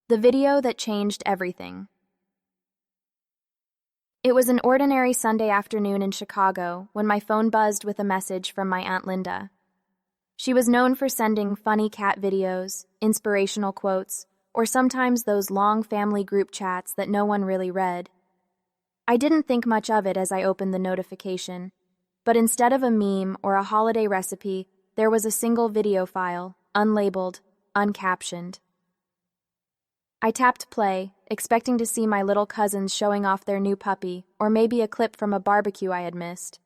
The video that changed everything. It was an ordinary Sunday afternoon in Chicago when my phone buzzed with a message from my Aunt Linda. She was known for sending funny cat videos, inspirational quotes, or sometimes those long family group chats that no one really read. I didn't think much of it as I opened the notification, but instead of a meme or a holiday recipe, there was a single video file, unlabeled, uncaptioned. I tapped play, expecting to see my little cousins showing off their new puppy, or maybe a clip from a barbecue I had missed.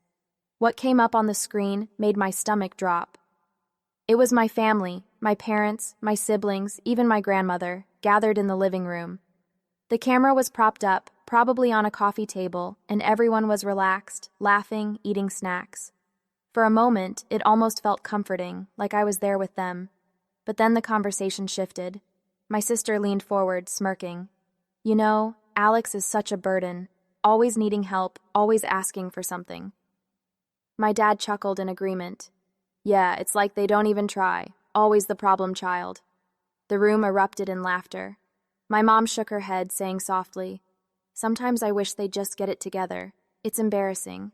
What came up on the screen made my stomach drop. It was my family, my parents, my siblings, even my grandmother, gathered in the living room. The camera was propped up, probably on a coffee table, and everyone was relaxed, laughing, eating snacks. For a moment, it almost felt comforting, like I was there with them. But then the conversation shifted. My sister leaned forward, smirking. You know, Alex is such a burden, always needing help, always asking for something. My dad chuckled in agreement. Yeah, it's like they don't even try, always the problem child. The room erupted in laughter. My mom shook her head, saying softly, Sometimes I wish they'd just get it together. It's embarrassing.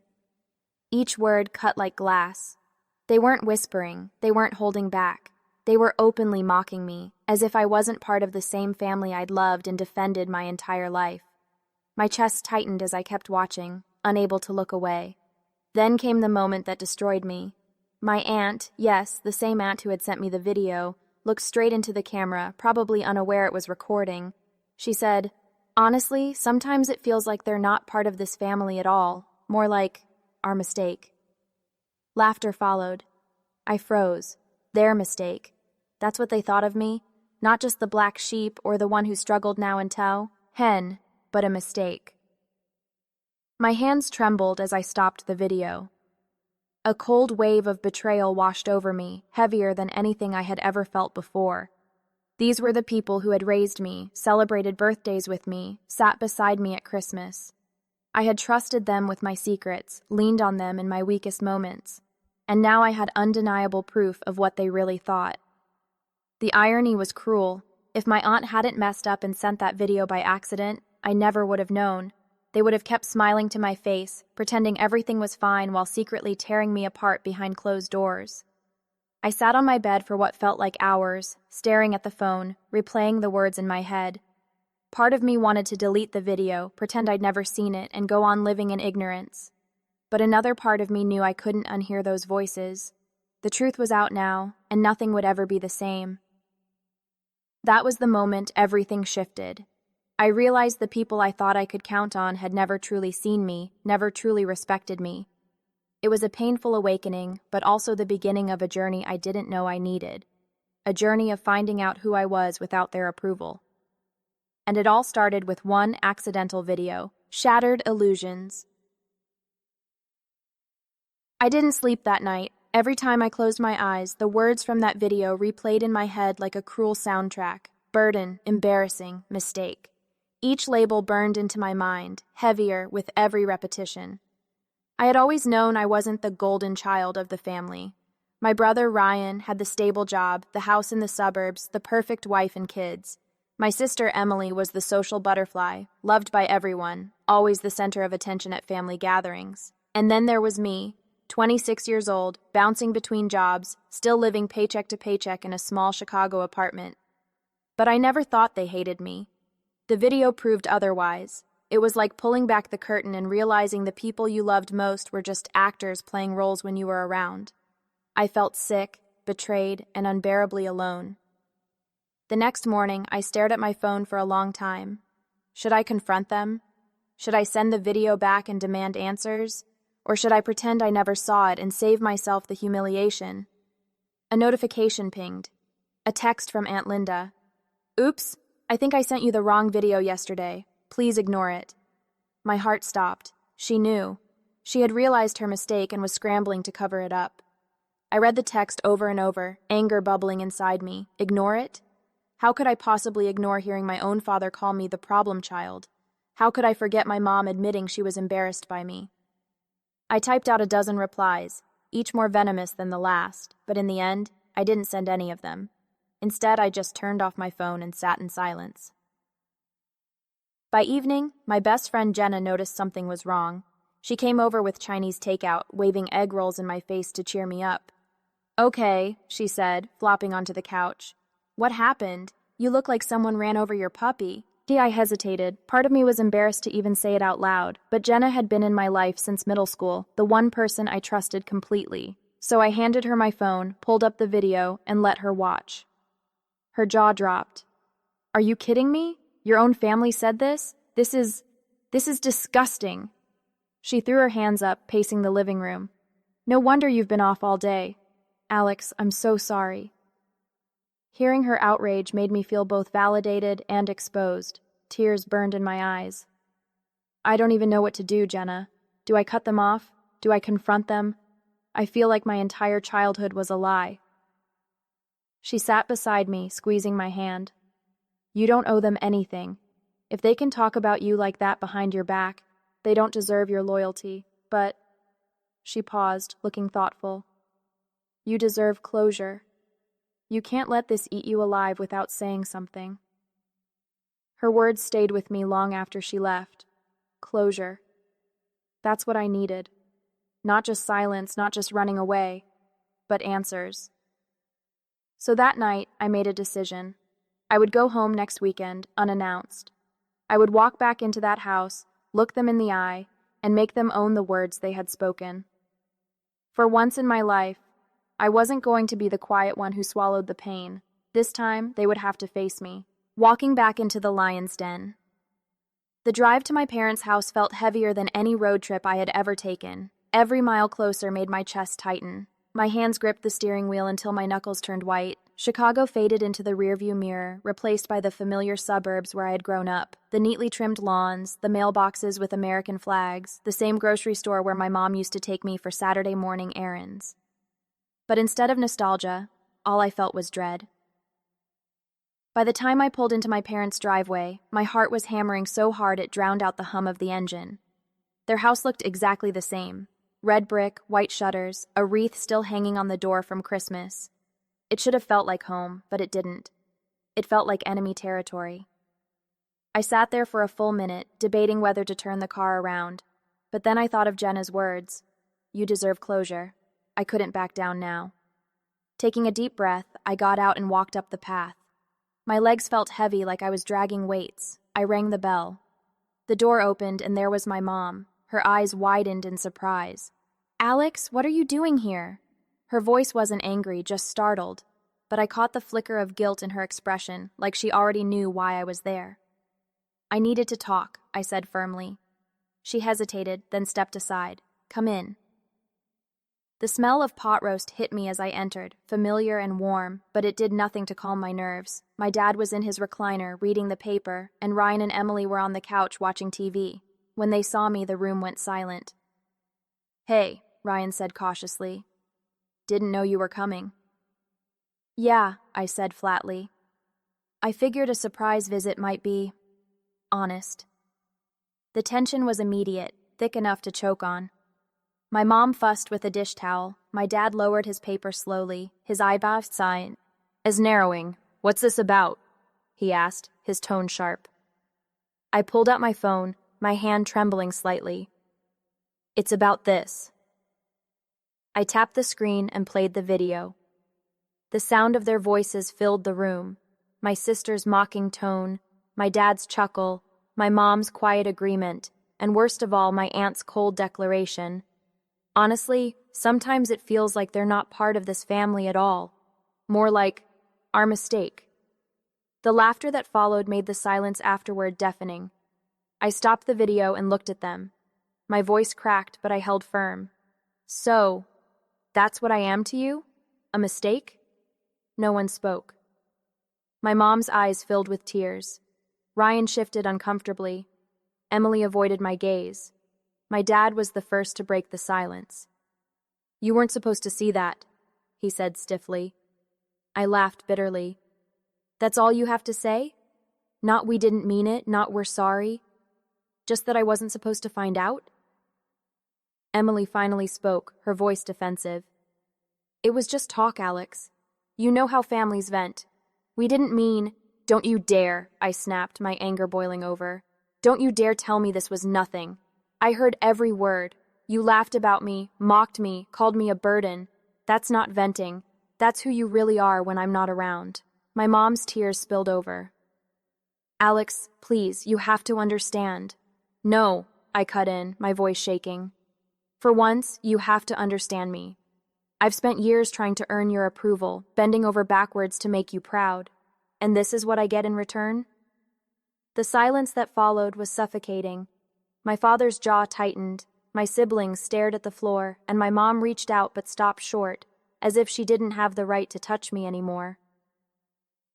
Each word cut like glass. They weren't whispering, they weren't holding back. They were openly mocking me, as if I wasn't part of the same family I'd loved and defended my entire life. My chest tightened as I kept watching, unable to look away. Then came the moment that destroyed me. My aunt, yes, the same aunt who had sent me the video, looked straight into the camera, probably unaware it was recording. She said, Honestly, sometimes it feels like they're not part of this family at all, more like our mistake. Laughter followed. I froze. Their mistake. That's what they thought of me, not just the black sheep or the one who struggled now in tow, hen, but a mistake. My hands trembled as I stopped the video. A cold wave of betrayal washed over me, heavier than anything I had ever felt before. These were the people who had raised me, celebrated birthdays with me, sat beside me at Christmas. I had trusted them with my secrets, leaned on them in my weakest moments, and now I had undeniable proof of what they really thought. The irony was cruel. If my aunt hadn't messed up and sent that video by accident, I never would have known. They would have kept smiling to my face, pretending everything was fine while secretly tearing me apart behind closed doors. I sat on my bed for what felt like hours, staring at the phone, replaying the words in my head. Part of me wanted to delete the video, pretend I'd never seen it, and go on living in ignorance. But another part of me knew I couldn't unhear those voices. The truth was out now, and nothing would ever be the same. That was the moment everything shifted. I realized the people I thought I could count on had never truly seen me, never truly respected me. It was a painful awakening, but also the beginning of a journey I didn't know I needed. A journey of finding out who I was without their approval. And it all started with one accidental video, Shattered Illusions. I didn't sleep that night. Every time I closed my eyes, the words from that video replayed in my head like a cruel soundtrack. Burden, embarrassing, mistake. Each label burned into my mind, heavier with every repetition. I had always known I wasn't the golden child of the family. My brother Ryan had the stable job, the house in the suburbs, the perfect wife and kids. My sister Emily was the social butterfly, loved by everyone, always the center of attention at family gatherings. And then there was me, 26 years old, bouncing between jobs, still living paycheck to paycheck in a small Chicago apartment. But I never thought they hated me. The video proved otherwise. It was like pulling back the curtain and realizing the people you loved most were just actors playing roles when you were around. I felt sick, betrayed, and unbearably alone. The next morning, I stared at my phone for a long time. Should I confront them? Should I send the video back and demand answers? Or should I pretend I never saw it and save myself the humiliation? A notification pinged. A text from Aunt Linda. Oops, I think I sent you the wrong video yesterday. Please ignore it. My heart stopped. She knew. She had realized her mistake and was scrambling to cover it up. I read the text over and over, anger bubbling inside me. Ignore it? How could I possibly ignore hearing my own father call me the problem child? How could I forget my mom admitting she was embarrassed by me? I typed out a dozen replies, each more venomous than the last, but in the end, I didn't send any of them. Instead, I just turned off my phone and sat in silence. By evening, my best friend Jenna noticed something was wrong. She came over with Chinese takeout, waving egg rolls in my face to cheer me up. "Okay," she said, flopping onto the couch. "What happened? You look like someone ran over your puppy." I hesitated. Part of me was embarrassed to even say it out loud, but Jenna had been in my life since middle school, the one person I trusted completely. So I handed her my phone, pulled up the video, and let her watch. Her jaw dropped. "Are you kidding me? Your own family said this? This is disgusting." She threw her hands up, pacing the living room. "No wonder you've been off all day. Alex, I'm so sorry." Hearing her outrage made me feel both validated and exposed. Tears burned in my eyes. "I don't even know what to do, Jenna. Do I cut them off? Do I confront them? I feel like my entire childhood was a lie." She sat beside me, squeezing my hand. "You don't owe them anything. If they can talk about you like that behind your back, they don't deserve your loyalty. But—" She paused, looking thoughtful. "You deserve closure. You can't let this eat you alive without saying something." Her words stayed with me long after she left. Closure. That's what I needed. Not just silence, not just running away, but answers. So that night, I made a decision. I would go home next weekend, unannounced. I would walk back into that house, look them in the eye, and make them own the words they had spoken. For once in my life, I wasn't going to be the quiet one who swallowed the pain. This time, they would have to face me. Walking back into the lion's den. The drive to my parents' house felt heavier than any road trip I had ever taken. Every mile closer made my chest tighten. My hands gripped the steering wheel until my knuckles turned white. Chicago faded into the rearview mirror, replaced by the familiar suburbs where I had grown up. The neatly trimmed lawns, the mailboxes with American flags, the same grocery store where my mom used to take me for Saturday morning errands. But instead of nostalgia, all I felt was dread. By the time I pulled into my parents' driveway, my heart was hammering so hard it drowned out the hum of the engine. Their house looked exactly the same. Red brick, white shutters, a wreath still hanging on the door from Christmas. It should have felt like home, but it didn't. It felt like enemy territory. I sat there for a full minute, debating whether to turn the car around. But then I thought of Jenna's words. "You deserve closure." I couldn't back down now. Taking a deep breath, I got out and walked up the path. My legs felt heavy like I was dragging weights. I rang the bell. The door opened and there was my mom. Her eyes widened in surprise. "Alex, what are you doing here?" Her voice wasn't angry, just startled. But I caught the flicker of guilt in her expression, like she already knew why I was there. "I needed to talk," I said firmly. She hesitated, then stepped aside. "Come in." The smell of pot roast hit me as I entered, familiar and warm, but it did nothing to calm my nerves. My dad was in his recliner, reading the paper, and Ryan and Emily were on the couch watching TV. When they saw me, the room went silent. "Hey," Ryan said cautiously. "Didn't know you were coming." "Yeah," I said flatly. I figured a surprise visit might be honest. The tension was immediate, thick enough to choke on. My mom fussed with a dish towel. My dad lowered his paper slowly, his eyebrows sighed. "As narrowing, what's this about?" he asked, his tone sharp. I pulled out my phone, my hand trembling slightly. "It's about this." I tapped the screen and played the video. The sound of their voices filled the room. My sister's mocking tone, my dad's chuckle, my mom's quiet agreement, and worst of all, my aunt's cold declaration. Honestly, sometimes it feels like they're not part of this family at all. More like our mistake. The laughter that followed made the silence afterward deafening. I stopped the video and looked at them. My voice cracked, but I held firm. "So, that's what I am to you? A mistake?" No one spoke. My mom's eyes filled with tears. Ryan shifted uncomfortably. Emily avoided my gaze. My dad was the first to break the silence. "You weren't supposed to see that," he said stiffly. I laughed bitterly. "That's all you have to say? Not we didn't mean it, not we're sorry? Just that I wasn't supposed to find out?" Emily finally spoke, her voice defensive. "It was just talk, Alex. You know how families vent. We didn't mean—" "Don't you dare," I snapped, my anger boiling over. Don't you dare tell me this was nothing. I heard every word. You laughed about me, mocked me, called me a burden. That's not venting. That's who you really are when I'm not around. My mom's tears spilled over. Alex, please, you have to understand. No, I cut in, my voice shaking. For once, you have to understand me. I've spent years trying to earn your approval, bending over backwards to make you proud. And this is what I get in return? The silence that followed was suffocating. My father's jaw tightened, my siblings stared at the floor, and my mom reached out but stopped short, as if she didn't have the right to touch me anymore.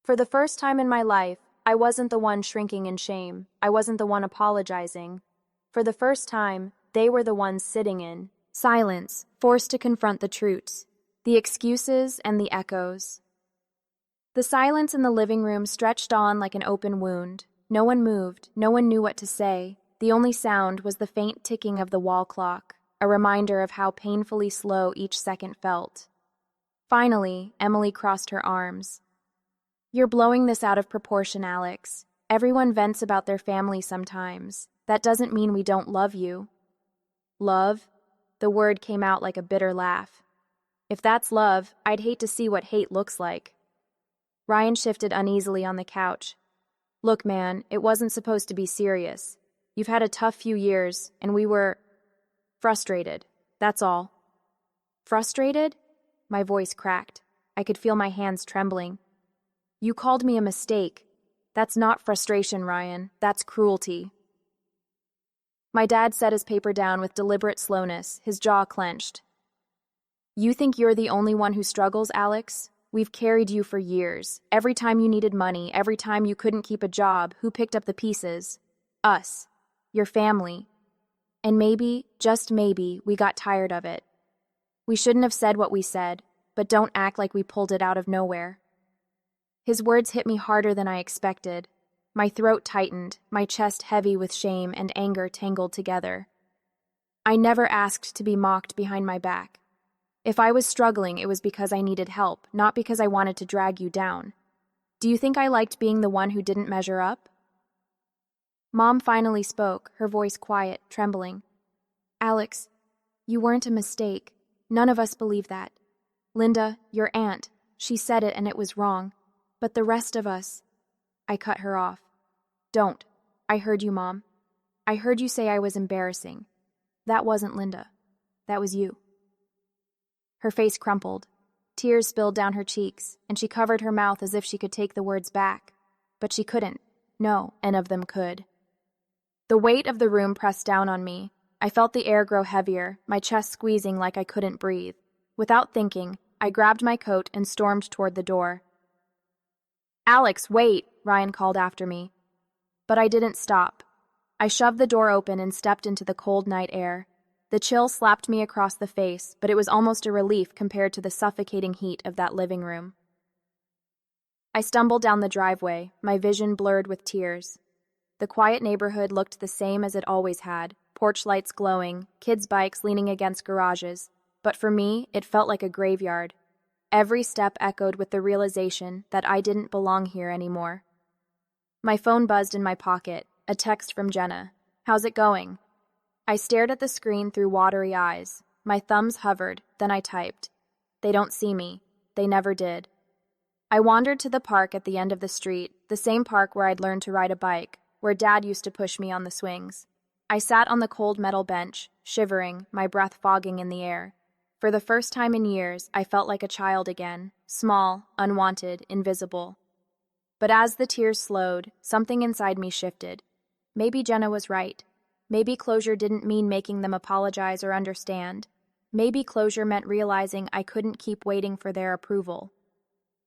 For the first time in my life, I wasn't the one shrinking in shame. I wasn't the one apologizing. For the first time, they were the ones sitting in silence, forced to confront the truths, the excuses and the echoes. The silence in the living room stretched on like an open wound. No one moved, no one knew what to say. The only sound was the faint ticking of the wall clock, a reminder of how painfully slow each second felt. Finally, Emily crossed her arms. You're blowing this out of proportion, Alex. Everyone vents about their family sometimes. That doesn't mean we don't love you. Love? The word came out like a bitter laugh. If that's love, I'd hate to see what hate looks like. Ryan shifted uneasily on the couch. Look, man, it wasn't supposed to be serious. You've had a tough few years, and we were frustrated. That's all. Frustrated? My voice cracked. I could feel my hands trembling. You called me a mistake. That's not frustration, Ryan. That's cruelty. My dad set his paper down with deliberate slowness, his jaw clenched. You think you're the only one who struggles, Alex? We've carried you for years. Every time you needed money, every time you couldn't keep a job, who picked up the pieces? Us. Your family. And maybe, just maybe, we got tired of it. We shouldn't have said what we said, but don't act like we pulled it out of nowhere. His words hit me harder than I expected. My throat tightened, my chest heavy with shame and anger tangled together. I never asked to be mocked behind my back. If I was struggling, it was because I needed help, not because I wanted to drag you down. Do you think I liked being the one who didn't measure up? Mom finally spoke, her voice quiet, trembling. Alex, you weren't a mistake. None of us believe that. Linda, your aunt, she said it and it was wrong. But the rest of us... I cut her off. Don't. I heard you, Mom. I heard you say I was embarrassing. That wasn't Linda. That was you. Her face crumpled. Tears spilled down her cheeks, and she covered her mouth as if she could take the words back. But she couldn't. No, none of them could. The weight of the room pressed down on me. I felt the air grow heavier, my chest squeezing like I couldn't breathe. Without thinking, I grabbed my coat and stormed toward the door. Alex, wait, Ryan called after me. But I didn't stop. I shoved the door open and stepped into the cold night air. The chill slapped me across the face, but it was almost a relief compared to the suffocating heat of that living room. I stumbled down the driveway, my vision blurred with tears. The quiet neighborhood looked the same as it always had, porch lights glowing, kids' bikes leaning against garages. But for me, it felt like a graveyard. Every step echoed with the realization that I didn't belong here anymore. My phone buzzed in my pocket, a text from Jenna. How's it going? I stared at the screen through watery eyes. My thumbs hovered, then I typed. They don't see me. They never did. I wandered to the park at the end of the street, the same park where I'd learned to ride a bike, where Dad used to push me on the swings. I sat on the cold metal bench, shivering, my breath fogging in the air. For the first time in years, I felt like a child again, small, unwanted, invisible. But as the tears slowed, something inside me shifted. Maybe Jenna was right. Maybe closure didn't mean making them apologize or understand. Maybe closure meant realizing I couldn't keep waiting for their approval.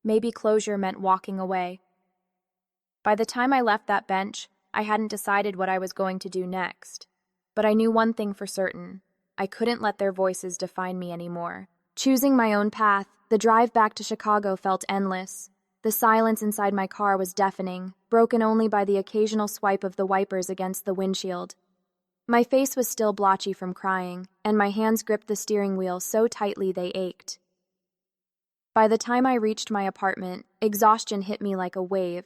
Maybe closure meant walking away. By the time I left that bench, I hadn't decided what I was going to do next. But I knew one thing for certain. I couldn't let their voices define me anymore. Choosing my own path, the drive back to Chicago felt endless. The silence inside my car was deafening, broken only by the occasional swipe of the wipers against the windshield. My face was still blotchy from crying, and my hands gripped the steering wheel so tightly they ached. By the time I reached my apartment, exhaustion hit me like a wave.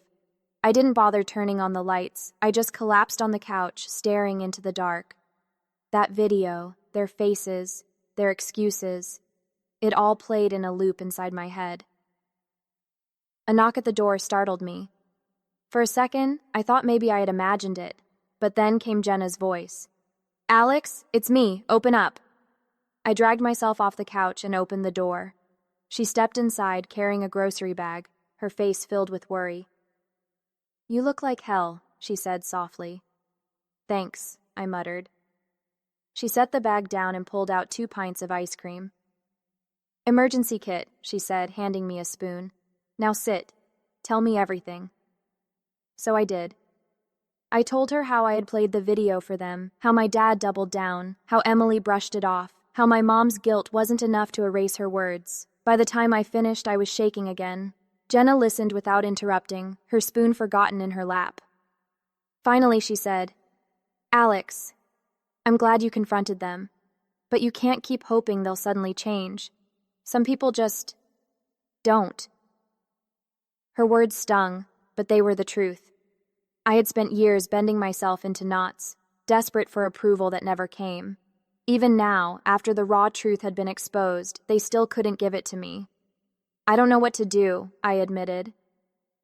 I didn't bother turning on the lights. I just collapsed on the couch, staring into the dark. That video, their faces, their excuses, it all played in a loop inside my head. A knock at the door startled me. For a second, I thought maybe I had imagined it, but then came Jenna's voice. "Alex, it's me. Open up." I dragged myself off the couch and opened the door. She stepped inside, carrying a grocery bag, her face filled with worry. "You look like hell," she said softly. "Thanks," I muttered. She set the bag down and pulled out 2 pints of ice cream. "Emergency kit," she said, handing me a spoon. "Now sit. Tell me everything." So I did. I told her how I had played the video for them, how my dad doubled down, how Emily brushed it off, how my mom's guilt wasn't enough to erase her words. By the time I finished, I was shaking again. Jenna listened without interrupting, her spoon forgotten in her lap. Finally, she said, "Alex, I'm glad you confronted them, but you can't keep hoping they'll suddenly change. Some people just don't." Her words stung, but they were the truth. I had spent years bending myself into knots, desperate for approval that never came. Even now, after the raw truth had been exposed, they still couldn't give it to me. "I don't know what to do," I admitted.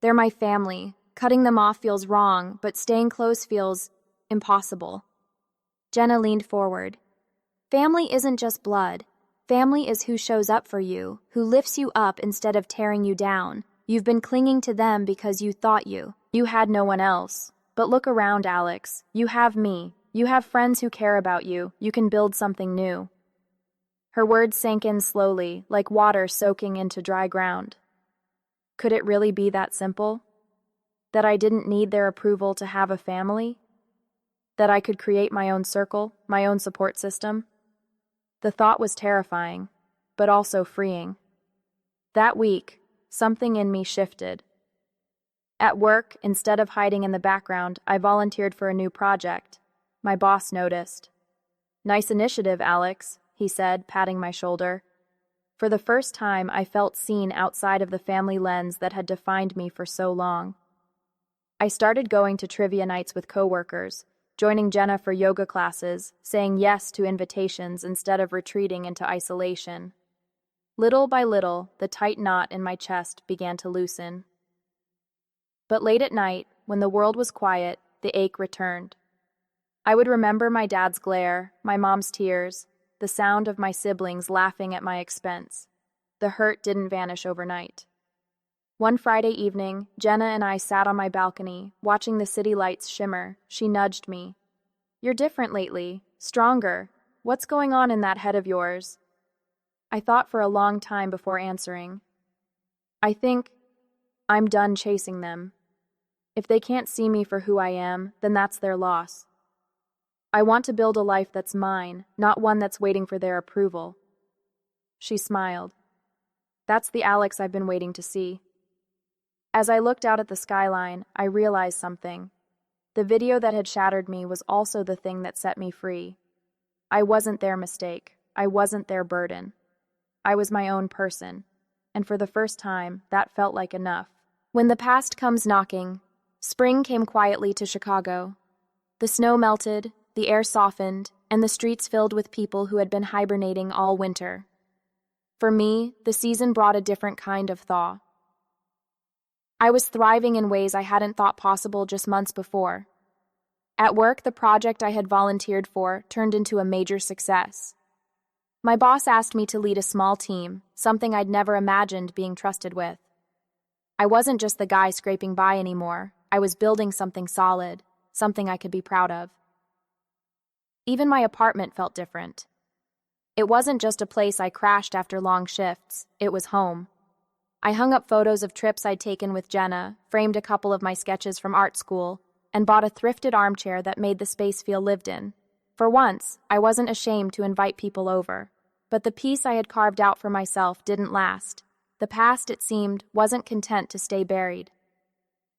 "They're my family. Cutting them off feels wrong, but staying close feels impossible." Jenna leaned forward. "Family isn't just blood. Family is who shows up for you, who lifts you up instead of tearing you down. You've been clinging to them because you thought you had no one else. But look around, Alex. You have me. You have friends who care about you. You can build something new." Her words sank in slowly, like water soaking into dry ground. Could it really be that simple? That I didn't need their approval to have a family? That I could create my own circle, my own support system? The thought was terrifying, but also freeing. That week, something in me shifted. At work, instead of hiding in the background, I volunteered for a new project. My boss noticed. "Nice initiative, Alex," he said, patting my shoulder. For the first time, I felt seen outside of the family lens that had defined me for so long. I started going to trivia nights with coworkers, joining Jenna for yoga classes, saying yes to invitations instead of retreating into isolation. Little by little, the tight knot in my chest began to loosen. But late at night, when the world was quiet, the ache returned. I would remember my dad's glare, my mom's tears, the sound of my siblings laughing at my expense. The hurt didn't vanish overnight. One Friday evening, Jenna and I sat on my balcony, watching the city lights shimmer. She nudged me. "You're different lately, stronger. What's going on in that head of yours?" I thought for a long time before answering. "I think I'm done chasing them. If they can't see me for who I am, then that's their loss. I want to build a life that's mine, not one that's waiting for their approval." She smiled. "That's the Alex I've been waiting to see." As I looked out at the skyline, I realized something. The video that had shattered me was also the thing that set me free. I wasn't their mistake. I wasn't their burden. I was my own person, and for the first time, that felt like enough. When the past comes knocking, spring came quietly to Chicago. The snow melted, the air softened, and the streets filled with people who had been hibernating all winter. For me, the season brought a different kind of thaw. I was thriving in ways I hadn't thought possible just months before. At work, the project I had volunteered for turned into a major success. My boss asked me to lead a small team, something I'd never imagined being trusted with. I wasn't just the guy scraping by anymore. I was building something solid, something I could be proud of. Even my apartment felt different. It wasn't just a place I crashed after long shifts, it was home. I hung up photos of trips I'd taken with Jenna, framed a couple of my sketches from art school, and bought a thrifted armchair that made the space feel lived in. For once, I wasn't ashamed to invite people over. But the peace I had carved out for myself didn't last. The past, it seemed, wasn't content to stay buried.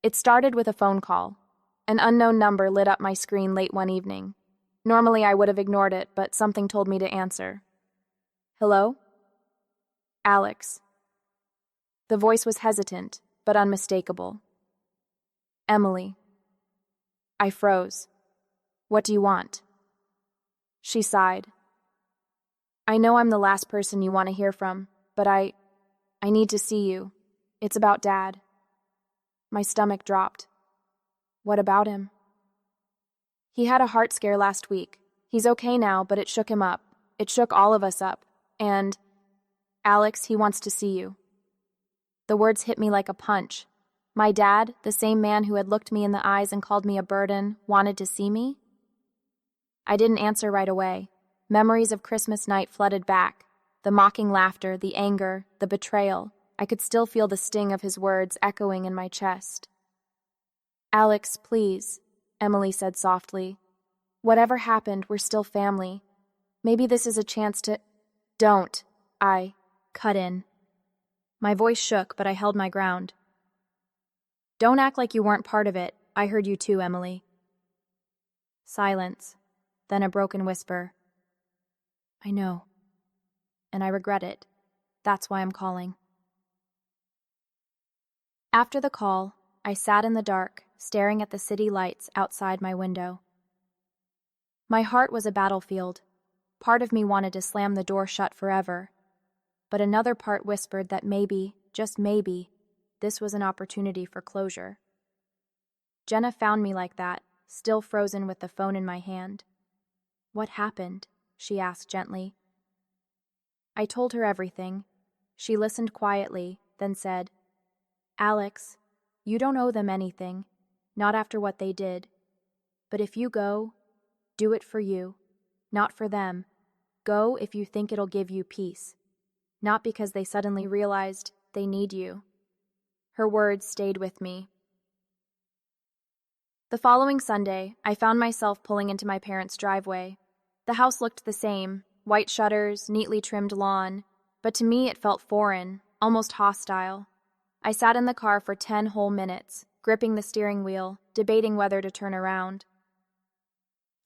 It started with a phone call. An unknown number lit up my screen late one evening. Normally I would have ignored it, but something told me to answer. "Hello?" "Alex." The voice was hesitant, but unmistakable. Emily. I froze. What do you want? She sighed. I know I'm the last person you want to hear from, but I need to see you. It's about Dad. My stomach dropped. What about him? He had a heart scare last week. He's okay now, but it shook him up. It shook all of us up. And, Alex, he wants to see you. The words hit me like a punch. My dad, the same man who had looked me in the eyes and called me a burden, wanted to see me? I didn't answer right away. Memories of Christmas night flooded back. The mocking laughter, the anger, the betrayal. I could still feel the sting of his words echoing in my chest. Alex, please, Emily said softly. Whatever happened, we're still family. Maybe this is a chance to... Don't, I cut in. My voice shook, but I held my ground. Don't act like you weren't part of it. I heard you too, Emily. Silence, then a broken whisper. I know. And I regret it. That's why I'm calling. After the call, I sat in the dark, staring at the city lights outside my window. My heart was a battlefield. Part of me wanted to slam the door shut forever, but another part whispered that maybe, just maybe, this was an opportunity for closure. Jenna found me like that, still frozen with the phone in my hand. What happened? She asked gently. I told her everything. She listened quietly, then said, Alex, you don't owe them anything, not after what they did. But if you go, do it for you, not for them. Go if you think it'll give you peace, not because they suddenly realized they need you. Her words stayed with me. The following Sunday, I found myself pulling into my parents' driveway. The house looked the same, white shutters, neatly trimmed lawn, but to me it felt foreign, almost hostile. I sat in the car for 10 whole minutes, gripping the steering wheel, debating whether to turn around.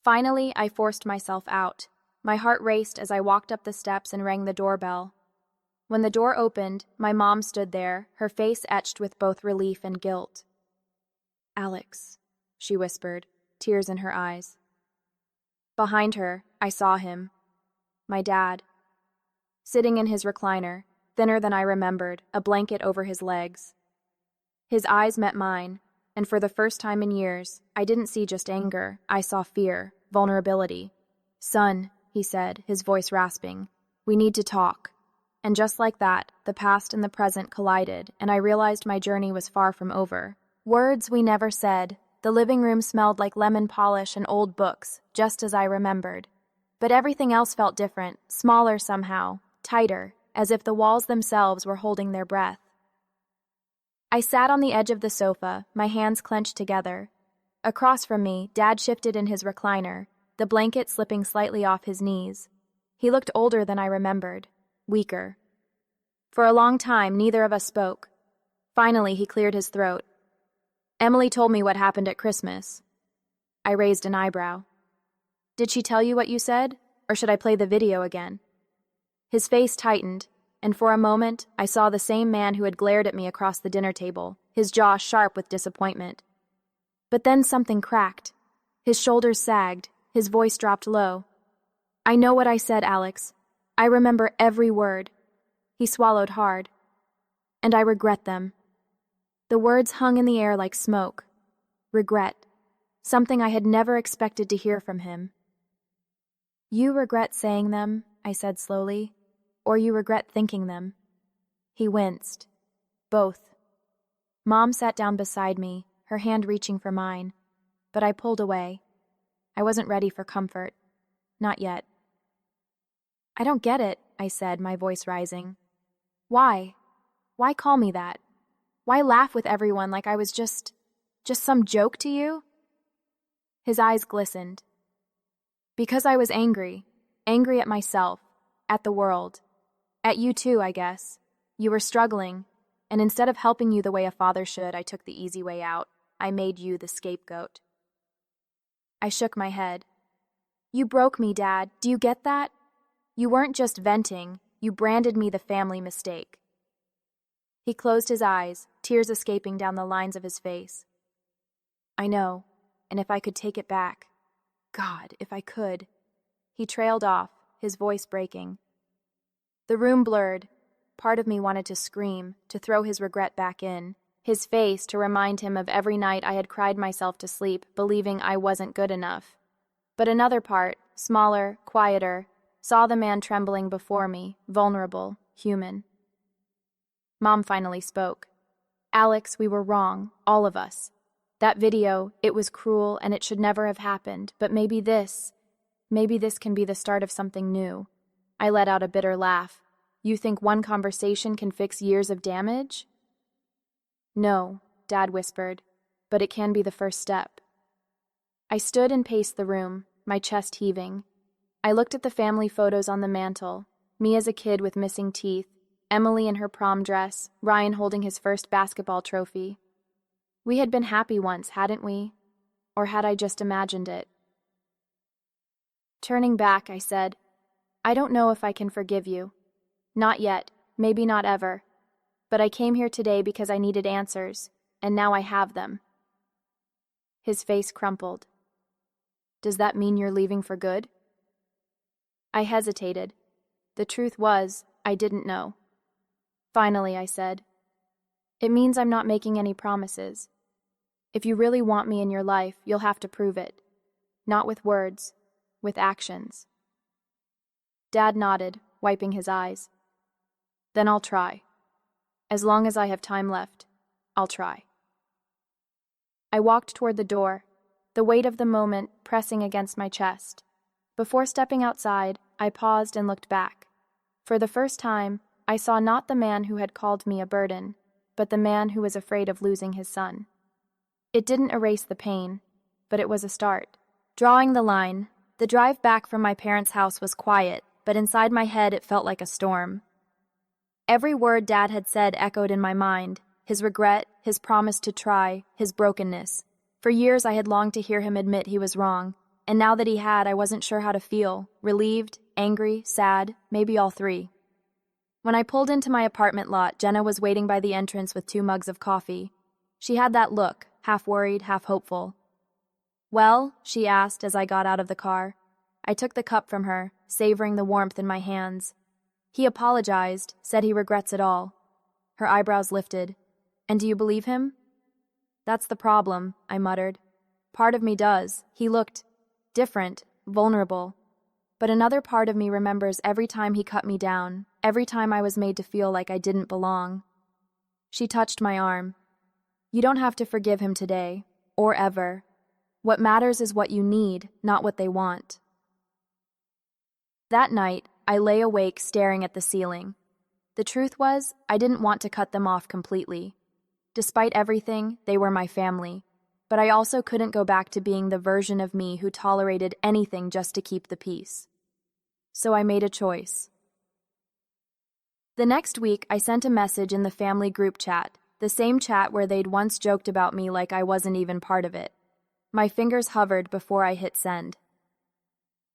Finally, I forced myself out. My heart raced as I walked up the steps and rang the doorbell. When the door opened, my mom stood there, her face etched with both relief and guilt. Alex, she whispered, tears in her eyes. Behind her, I saw him. My dad. Sitting in his recliner, thinner than I remembered, a blanket over his legs. His eyes met mine, and for the first time in years, I didn't see just anger, I saw fear, vulnerability. Son, he said, his voice rasping, we need to talk. And just like that, the past and the present collided, and I realized my journey was far from over. Words we never said. The living room smelled like lemon polish and old books, just as I remembered. But everything else felt different, smaller somehow, tighter, as if the walls themselves were holding their breath. I sat on the edge of the sofa, my hands clenched together. Across from me, Dad shifted in his recliner, the blanket slipping slightly off his knees. He looked older than I remembered, weaker. For a long time, neither of us spoke. Finally, he cleared his throat. Emily told me what happened at Christmas. I raised an eyebrow. Did she tell you what you said, or should I play the video again? His face tightened, and for a moment, I saw the same man who had glared at me across the dinner table, his jaw sharp with disappointment. But then something cracked. His shoulders sagged, his voice dropped low. I know what I said, Alex. I remember every word. He swallowed hard. And I regret them. The words hung in the air like smoke. Regret. Something I had never expected to hear from him. You regret saying them, I said slowly, or you regret thinking them. He winced. Both. Mom sat down beside me, her hand reaching for mine, but I pulled away. I wasn't ready for comfort. Not yet. I don't get it, I said, my voice rising. Why? Why call me that? Why laugh with everyone like I was just some joke to you? His eyes glistened. Because I was angry at myself, at the world, at you too, I guess. You were struggling, and instead of helping you the way a father should, I took the easy way out. I made you the scapegoat. I shook my head. You broke me, Dad. Do you get that? You weren't just venting, you branded me the family mistake. He closed his eyes, tears escaping down the lines of his face. I know, and if I could take it back. God, if I could. He trailed off, his voice breaking. The room blurred. Part of me wanted to scream, to throw his regret back in, his face to remind him of every night I had cried myself to sleep, believing I wasn't good enough. But another part, smaller, quieter, saw the man trembling before me, vulnerable, human. Mom finally spoke. Alex, we were wrong, all of us. That video, it was cruel and it should never have happened, but maybe this can be the start of something new. I let out a bitter laugh. You think one conversation can fix years of damage? No, Dad whispered, but it can be the first step. I stood and paced the room, my chest heaving. I looked at the family photos on the mantel, me as a kid with missing teeth, Emily in her prom dress, Ryan holding his first basketball trophy. We had been happy once, hadn't we? Or had I just imagined it? Turning back, I said, I don't know if I can forgive you. Not yet, maybe not ever. But I came here today because I needed answers, and now I have them. His face crumpled. Does that mean you're leaving for good? I hesitated. The truth was, I didn't know. Finally, I said, it means I'm not making any promises. If you really want me in your life, you'll have to prove it. Not with words, with actions. Dad nodded, wiping his eyes. Then I'll try. As long as I have time left, I'll try. I walked toward the door, the weight of the moment pressing against my chest. Before stepping outside, I paused and looked back. For the first time, I saw not the man who had called me a burden, but the man who was afraid of losing his son. It didn't erase the pain, but it was a start. Drawing the line, the drive back from my parents' house was quiet, but inside my head it felt like a storm. Every word Dad had said echoed in my mind, his regret, his promise to try, his brokenness. For years I had longed to hear him admit he was wrong, and now that he had, I wasn't sure how to feel, relieved, angry, sad, maybe all three. When I pulled into my apartment lot, Jenna was waiting by the entrance with 2 mugs of coffee. She had that look, half worried, half hopeful. Well, she asked as I got out of the car. I took the cup from her, savoring the warmth in my hands. He apologized, said he regrets it all. Her eyebrows lifted. And do you believe him? That's the problem, I muttered. Part of me does. He looked different, vulnerable. But another part of me remembers every time he cut me down, every time I was made to feel like I didn't belong. She touched my arm. You don't have to forgive him today, or ever. What matters is what you need, not what they want. That night, I lay awake staring at the ceiling. The truth was, I didn't want to cut them off completely. Despite everything, they were my family. But I also couldn't go back to being the version of me who tolerated anything just to keep the peace. So I made a choice. The next week, I sent a message in the family group chat, the same chat where they'd once joked about me like I wasn't even part of it. My fingers hovered before I hit send.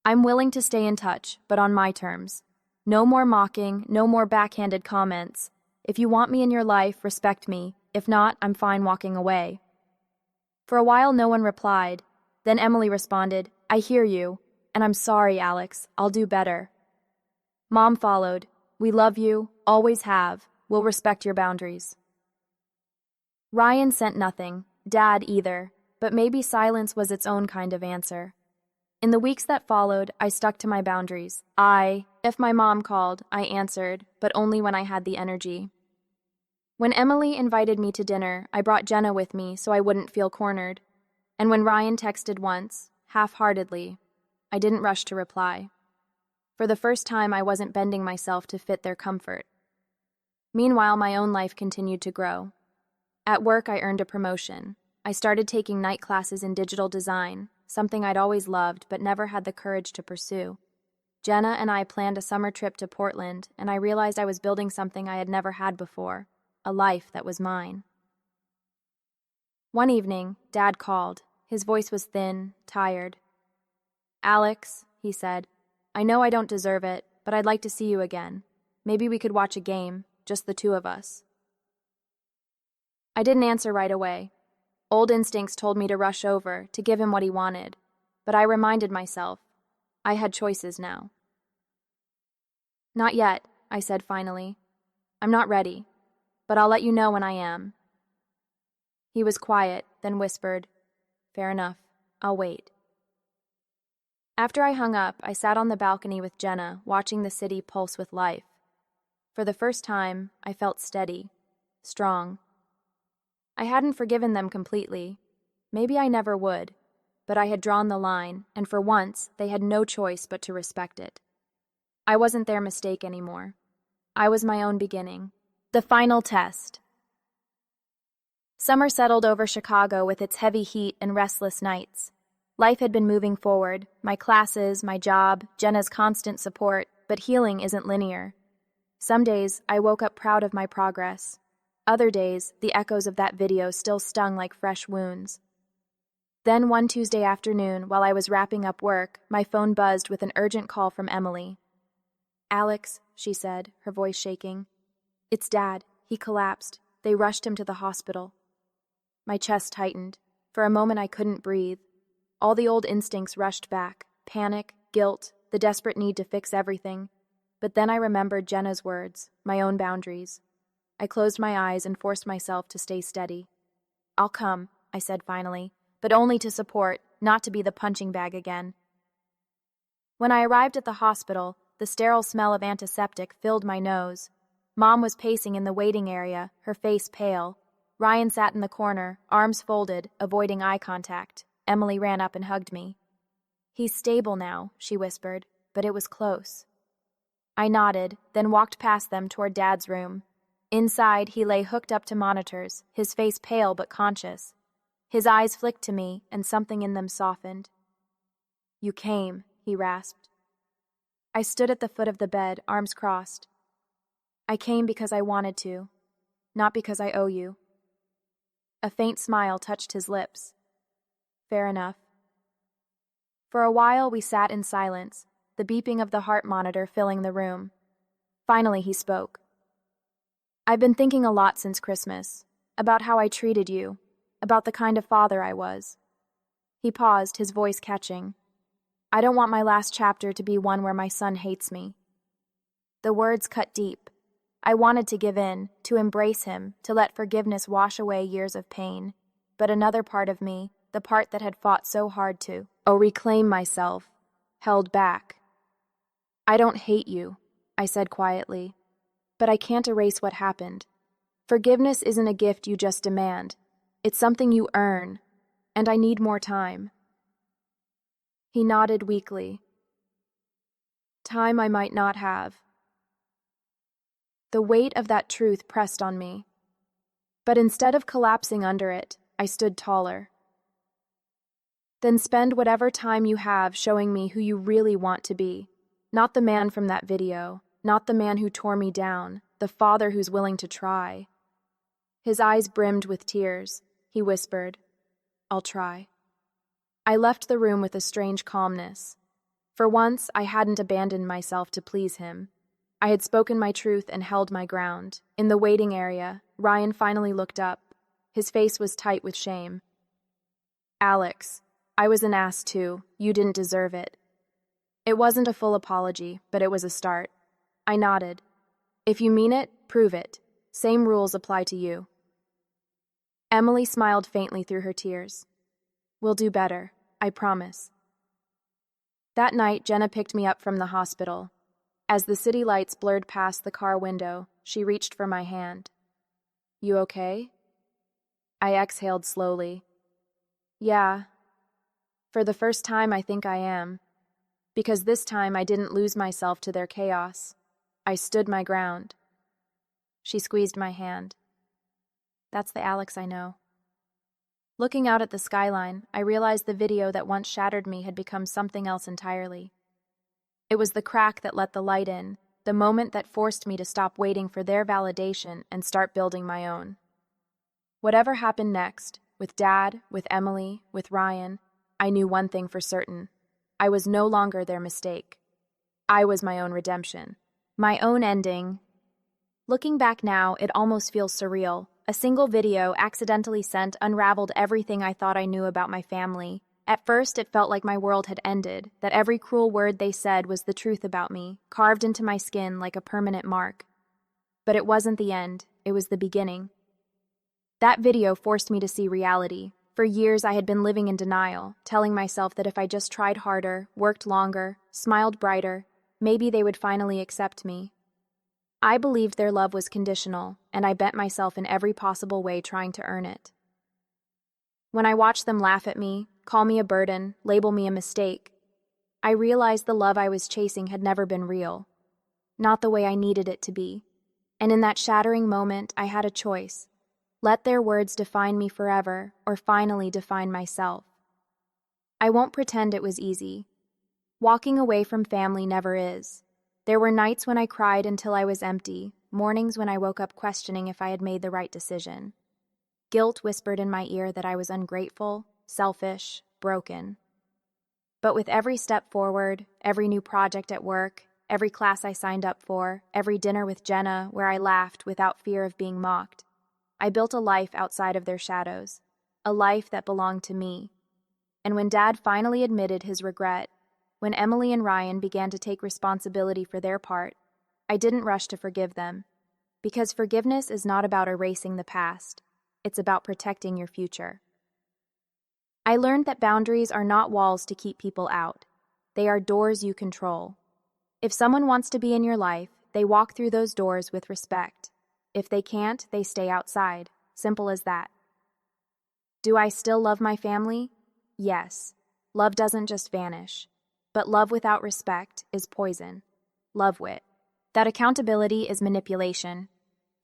I'm willing to stay in touch, but on my terms. No more mocking, no more backhanded comments. If you want me in your life, respect me. If not, I'm fine walking away. For a while, no one replied. Then Emily responded, I hear you, and I'm sorry, Alex. I'll do better. Mom followed. We love you, always have. We'll respect your boundaries. Ryan sent nothing, Dad either, but maybe silence was its own kind of answer. In the weeks that followed, I stuck to my boundaries. If my mom called, I answered, but only when I had the energy. When Emily invited me to dinner, I brought Jenna with me so I wouldn't feel cornered. And when Ryan texted once, half-heartedly, I didn't rush to reply. For the first time, I wasn't bending myself to fit their comfort. Meanwhile, my own life continued to grow. At work, I earned a promotion. I started taking night classes in digital design, something I'd always loved but never had the courage to pursue. Jenna and I planned a summer trip to Portland, and I realized I was building something I had never had before, a life that was mine. One evening, Dad called. His voice was thin, tired. Alex, he said, I know I don't deserve it, but I'd like to see you again. Maybe we could watch a game, just the 2 of us. I didn't answer right away. Old instincts told me to rush over, to give him what he wanted, but I reminded myself I had choices now. "Not yet," I said finally. "I'm not ready, but I'll let you know when I am." He was quiet, then whispered, "Fair enough, I'll wait." After I hung up, I sat on the balcony with Jenna, watching the city pulse with life. For the first time, I felt steady, strong. I hadn't forgiven them completely. Maybe I never would, but I had drawn the line, and for once, they had no choice but to respect it. I wasn't their mistake anymore. I was my own beginning. The final test. Summer settled over Chicago with its heavy heat and restless nights. Life had been moving forward, my classes, my job, Jenna's constant support, but healing isn't linear. Some days, I woke up proud of my progress. Other days, the echoes of that video still stung like fresh wounds. Then one Tuesday afternoon, while I was wrapping up work, my phone buzzed with an urgent call from Emily. "Alex," she said, her voice shaking. "It's Dad. He collapsed. They rushed him to the hospital." My chest tightened. For a moment I couldn't breathe. All the old instincts rushed back. Panic, guilt, the desperate need to fix everything. But then I remembered Jenna's words, my own boundaries. I closed my eyes and forced myself to stay steady. "I'll come," I said finally, but only to support, not to be the punching bag again. When I arrived at the hospital, the sterile smell of antiseptic filled my nose. Mom was pacing in the waiting area, her face pale. Ryan sat in the corner, arms folded, avoiding eye contact. Emily ran up and hugged me. "He's stable now," she whispered, but it was close. I nodded, then walked past them toward Dad's room. Inside, he lay hooked up to monitors, his face pale but conscious. His eyes flicked to me, and something in them softened. "You came," he rasped. I stood at the foot of the bed, arms crossed. "I came because I wanted to, not because I owe you." A faint smile touched his lips. "Fair enough." For a while we sat in silence, the beeping of the heart monitor filling the room. Finally he spoke. "I've been thinking a lot since Christmas, about how I treated you, about the kind of father I was." He paused, his voice catching. "I don't want my last chapter to be one where my son hates me." The words cut deep. I wanted to give in, to embrace him, to let forgiveness wash away years of pain. But another part of me, the part that had fought so hard to, reclaim myself, held back. "I don't hate you," I said quietly, "but I can't erase what happened. Forgiveness isn't a gift you just demand. It's something you earn, and I need more time." He nodded weakly. "Time I might not have." The weight of that truth pressed on me. But instead of collapsing under it, I stood taller. "Then spend whatever time you have showing me who you really want to be. Not the man from that video, not the man who tore me down, the father who's willing to try." His eyes brimmed with tears. He whispered, "I'll try." I left the room with a strange calmness. For once, I hadn't abandoned myself to please him. I had spoken my truth and held my ground. In the waiting area, Ryan finally looked up. His face was tight with shame. "Alex, I was an ass too. You didn't deserve it." It wasn't a full apology, but it was a start. I nodded. "If you mean it, prove it. Same rules apply to you." Emily smiled faintly through her tears. "We'll do better, I promise." That night, Jenna picked me up from the hospital. As the city lights blurred past the car window, she reached for my hand. "You okay?" I exhaled slowly. "Yeah. For the first time, I think I am. Because this time I didn't lose myself to their chaos. I stood my ground." She squeezed my hand. "That's the Alex I know." Looking out at the skyline, I realized the video that once shattered me had become something else entirely. It was the crack that let the light in, the moment that forced me to stop waiting for their validation and start building my own. Whatever happened next, with Dad, with Emily, with Ryan, I knew one thing for certain. I was no longer their mistake. I was my own redemption, my own ending. Looking back now, it almost feels surreal, A single video accidentally sent unraveled everything I thought I knew about my family. At first, it felt like my world had ended, that every cruel word they said was the truth about me, carved into my skin like a permanent mark. But it wasn't the end, it was the beginning. That video forced me to see reality. For years, I had been living in denial, telling myself that if I just tried harder, worked longer, smiled brighter, maybe they would finally accept me. I believed their love was conditional, and I bent myself in every possible way trying to earn it. When I watched them laugh at me, call me a burden, label me a mistake, I realized the love I was chasing had never been real, not the way I needed it to be. And in that shattering moment, I had a choice. Let their words define me forever, or finally define myself. I won't pretend it was easy. Walking away from family never is. There were nights when I cried until I was empty, mornings when I woke up questioning if I had made the right decision. Guilt whispered in my ear that I was ungrateful, selfish, broken. But with every step forward, every new project at work, every class I signed up for, every dinner with Jenna where I laughed without fear of being mocked, I built a life outside of their shadows, a life that belonged to me. And when Dad finally admitted his regret, when Emily and Ryan began to take responsibility for their part, I didn't rush to forgive them. Because forgiveness is not about erasing the past, it's about protecting your future. I learned that boundaries are not walls to keep people out. They are doors you control. If someone wants to be in your life, they walk through those doors with respect. If they can't, they stay outside. Simple as that. Do I still love my family? Yes. Love doesn't just vanish. But love without respect is poison. Love wit. That accountability is manipulation.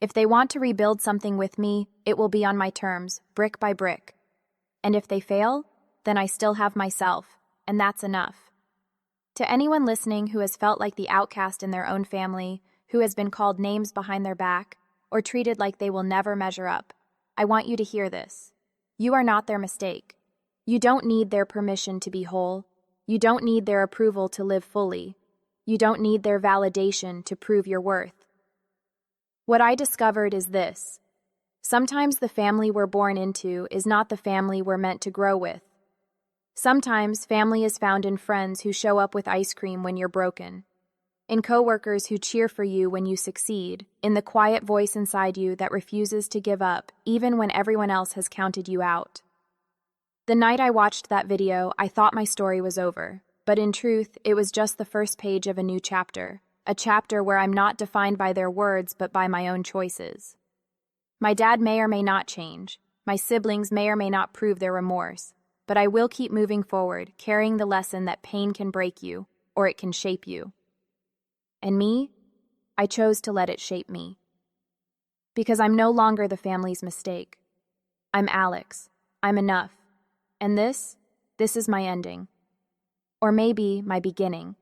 If they want to rebuild something with me, it will be on my terms, brick by brick. And if they fail, then I still have myself, and that's enough. To anyone listening who has felt like the outcast in their own family, who has been called names behind their back, or treated like they will never measure up, I want you to hear this. You are not their mistake. You don't need their permission to be whole. You don't need their approval to live fully. You don't need their validation to prove your worth. What I discovered is this. Sometimes the family we're born into is not the family we're meant to grow with. Sometimes family is found in friends who show up with ice cream when you're broken, in coworkers who cheer for you when you succeed, in the quiet voice inside you that refuses to give up even when everyone else has counted you out. The night I watched that video, I thought my story was over, but in truth, it was just the first page of a new chapter, a chapter where I'm not defined by their words but by my own choices. My dad may or may not change, my siblings may or may not prove their remorse, but I will keep moving forward, carrying the lesson that pain can break you, or it can shape you. And me, I chose to let it shape me. Because I'm no longer the family's mistake. I'm Alex. I'm enough. And this is my ending. Or maybe my beginning.